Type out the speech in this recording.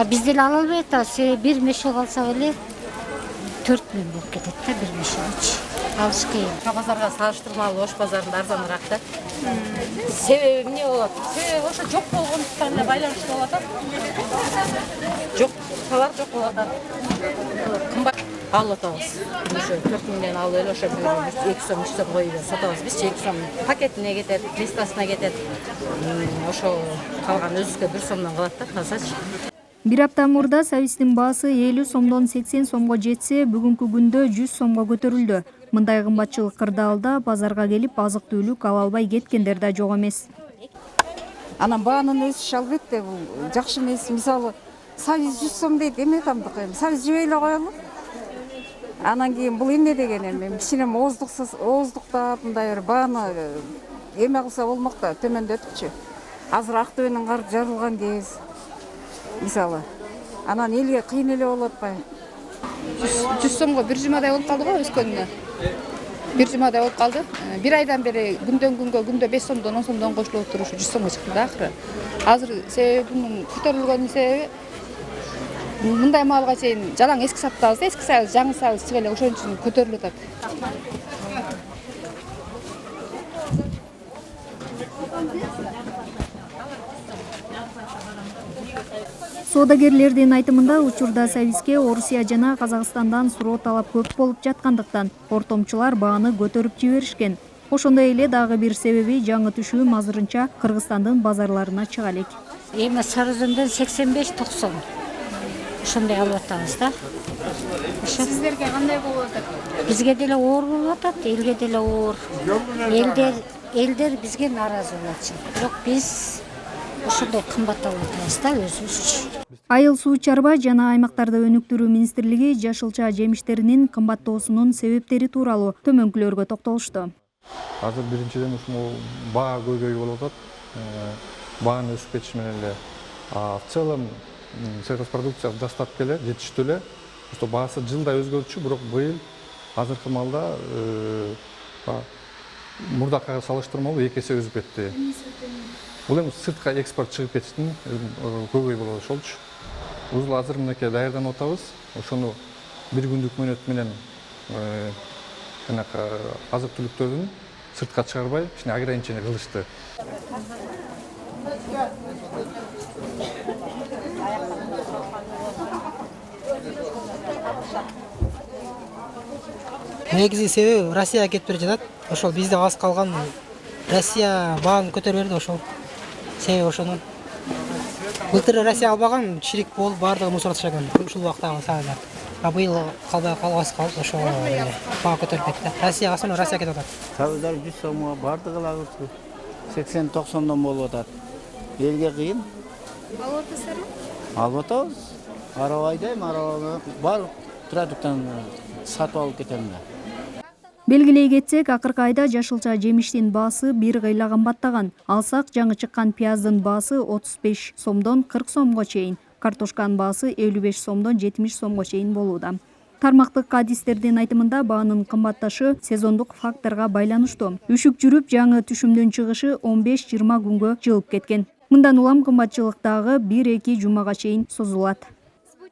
Биз деле ала албайт, бир мешок алсак эле 4000 болуп кетет да бир мешогучу. Алыш кыйын. Базарга салыштырмалуу Ош базарында арзаныраак да. Себеби эмне болот? Себеби ошо жок болгондуктан эле байланыштуу болуп атат. Жок, товар жок болуп атат. Кымбат алып атабыз. Ошо 4000ден алып эле ошо 2 сом 3 сом коюп сатабыз. Биз 2 сом пакетине кетет, листасына кетет. Ошо калган өзүбүзгө 1 сомдон калат да тазачы. Бир апта мурда сабиздин баасы 50 сомдон 80 сомго жетсе, бүгүнкү күндө 100 сомго көтөрүлдү. Мындай кымбатчылык кырдаалда базарга келип азык-түлүк ала албай кеткендер да жок эмес. Анан баанын өсүшү албетте бул жакшы эмес. Мисалы, сабиз 100 сом дейт, эме тамдыкы эми сабиз жебей эле коелу. Анан кийин бул эмне деген эми кичине ооздуктап мындай бир бааны эме кылса болмок да, төмөндөтүпчү. Азыр Актөбөнүн кары жарылган кез. Мисалы, анан элге кыйын эле болуп атпайбы? 100 сомго бир жумадай болуп калды го өскөнүнө. Бир жумадай болуп калды. Бир айдан бери күндөн күнгө күндө 5 сомдон 10 сомдон кошулуп турушу 100 сомго чыкты да акыры. Азыр себеби бунун көтөрүлгөнүнүн себеби мындай маалга чейин жалаң эски сатабыз да, эски сабыз, жаңы сабыз чыга эле ошон үчүн көтөрүлүп атат. Соодагерлердин айтымында учурда сабизге Орусия жана Казакстандан суроо талап көп болуп жаткандыктан ортомчулар бааны көтөрүп жиберишкен. Ошондой эле дагы бир себеби жаңы түшүм азырынча Кыргызстандын базарларына чыга элек. Эми сары өзөндөн 85-90. Ошондой алып атабыз да. Сиздерге кандай болуп атат? Бизге деле оор болуп атат, элге деле оор. Элдер бизге нааразы болчу. Бирок биз ошондой кымбат алып атабыз да өзүбүзчү. Айыл суу чарба жана аймактарды өнүктүрүү министрлиги жашылча жемиштеринин кымбаттоосунун себептери тууралуу төмөнкүлөргө токтолушту. Азыр биринчиден ушул баа көйгөй болуп атат. Баанын өсүп кетиши менен эле в целом сельхозпродукция достатка эле жетиштүү эле. Просто баасы жылда өзгөрчү, бирок быйыл азыркы маалда мурдакыга салыштырмалуу 2 эсе өсүп кетти. Бул эми сыртка экспорт чыгып кетиштин көйгөй болуп ошолчу. Узул азыр мынакей даярданып атабыз. Ошону бир күндүк мөөнөт менен жанакы азык-түлүктөрдүн сыртка чыгарбай, кичине ограничение кылышты. Негизи себеби Россияга кетип бара жатат. Ошол бизде аз калган Россия бааны көтөрүп берди ошол. Себеби ошонун. Былтыр Россия албаган, чирик болуп баардыгы мусор ташаган. Ушул убактагы саалар. Быйыл калбай калгас калып ошол баа көтөрүп кетти. Россия асына Россия кетип атат. Сабыздар 100 сомго баардыгы лагы 80-90дон болуп атат. Элге кыйын. Алып атасызбы? Алып атабыз. Арабайда эми арабаны бар продукттан сатып алып кетем да. Белгилей кетсек, акыркы айда жашылча жемиштин баасы бир кыйла кымбаттаган. Алсак жаңы чыккан пияздын баасы 35 сомдон 40 сомго чейин, картошканын баасы 55 сомдон 70 сомго чейин болууда. Тармактык адистердин айтымында баанын кымбатташы сезондук факторго байланыштуу. Үшүк жүрүп жаңы түшүмдүн чыгышы 15-20 күнгө жылып кеткен. Мындан улам кымбатчылык дагы 1-2 жумага чейин созулат.